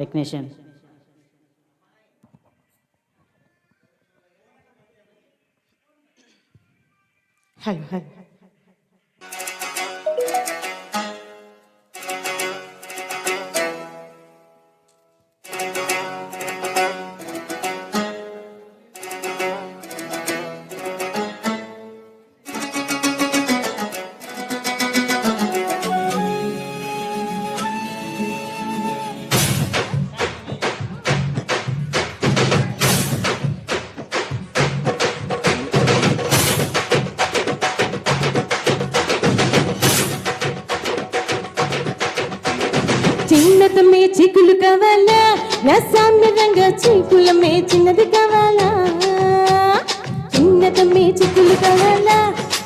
Technician. Hello hello చిన్నదమ్మే చీకులు కావాలా, రసామి రంగ చీకులమే చిన్నది కావాలా. చిన్నదమ్మే చీకులు కావాలా,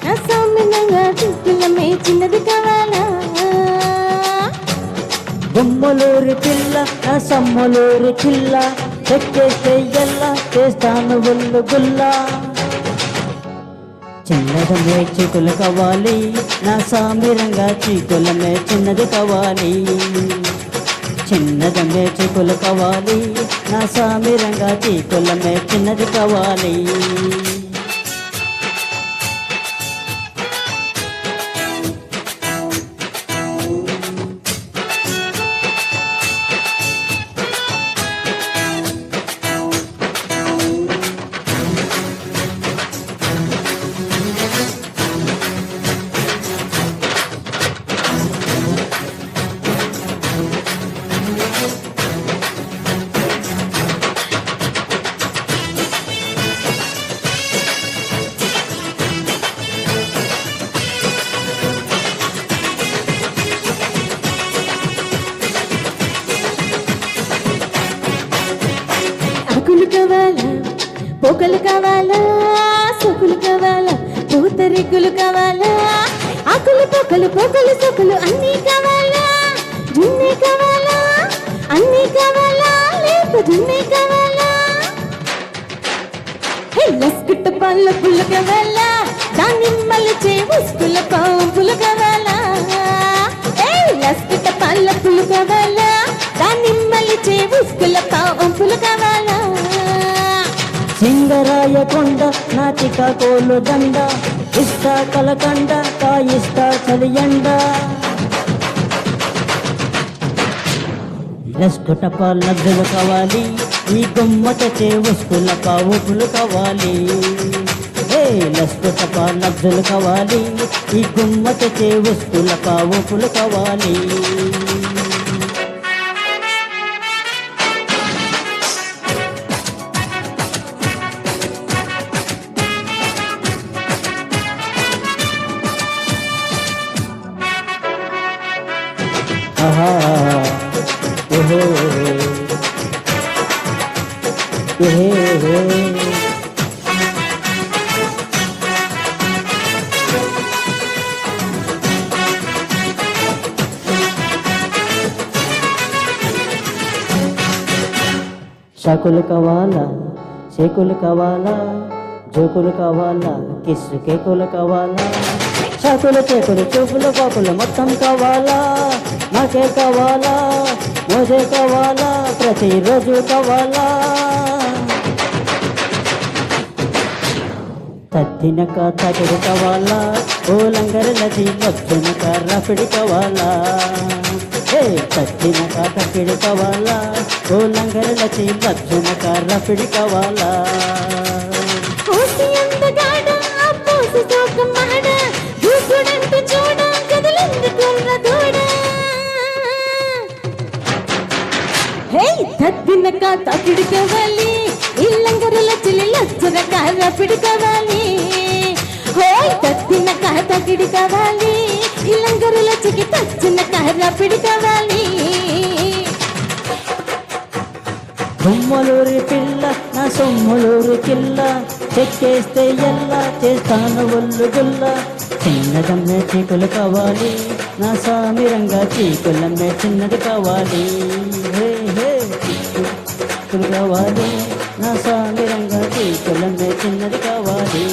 రసామి రంగ చీకులమే చిన్నది కావాలా. బొమ్మలూరి పిల్ల నా సమ్మలూరి పిల్ల, చెక్కేస్తే ఎల్లా చేస్తాను ఒళ్ళు గుల్లా. చిన్నదమ్మే చీకులు కావాలి, నా సామిరంగా చీకులమే చిన్నది కావాలి. చిన్నదమ్మే చీకులు కావాలి, నా సామిరంగా చీకులమే చిన్నది కావాలి. ఆకులు కావాలా, పొగలు కావాలా, సొకులు కావాలా, పూతరిగ్గులు కావాలా. ఆకులు పొగలు పొగలు సొకులు అన్నీ కావాలా. జున్నే కావాలా, అన్నీ కావాలా, లేక జున్నే కావాలా. లస్కుట్ట పళ్ళ పుల్ల కావాలా, దానిమ్మలు చేవుస్కుల పాంపులు కావాలా. లస్కుట్ట పళ్ళ పుల్లు కావాలా, దానిమ్మలు చేవుస్కుల పాంపులు కావాలా. సింగరాయ కొండ నాటిక కోలు దండ, ఇష్ట కలకండ కాయిష్ట చలియండ. లస్కుటప లబ్ధులు కావాలి, ఈ గుమ్మట చేవుస్కుల పావుపులు కావాలి. లస్కుటప లబ్ధులు కావాలి, ఈ గుమ్మట చేవుస్కుల పావుపులు కావాలి. ఆహా ఓహో షాకులు కావాలా, షేకులు కావాలా, జోకులు కావాలా, కిస్సు కేకులు కావాలా. షాకులు చేకులు చూపులు పాకులు మొత్తం కావాలా. నాకే కావాలా, మోజే కావాలా, ప్రతిరోజు కావాలా. తద్దినక తగిడి కావాలా, ఓ లంగరలది వచ్చినక రఫిడి కావాలా. తద్దినక తగిడి కావాలా, ఓ లంగరలది వచ్చినక రఫిడి కావాలా. తద్దినక తకిడి కావాలి, ఇల్లంగరల చిలి లచ్చనక రపిడి కావాలి. తద్దినక తకిడి కావాలి, ఇల్లంగరల చికి తచ్చనక రపిడి కావాలి. బొమ్మలూరి పిల్ల నా సొమ్మలూరి కిల్ల, చెక్కేస్తే ఎల్లా చేస్తాను ఒళ్ళు గుల్ల. చిన్నదమ్మే చీకులు కావాలి, నా సామిరంగా చీకులమ్మే చిన్నది కావాలి. కావాలి, నా సామిరంగా చీకులమ్మే చిన్నది కావాలి.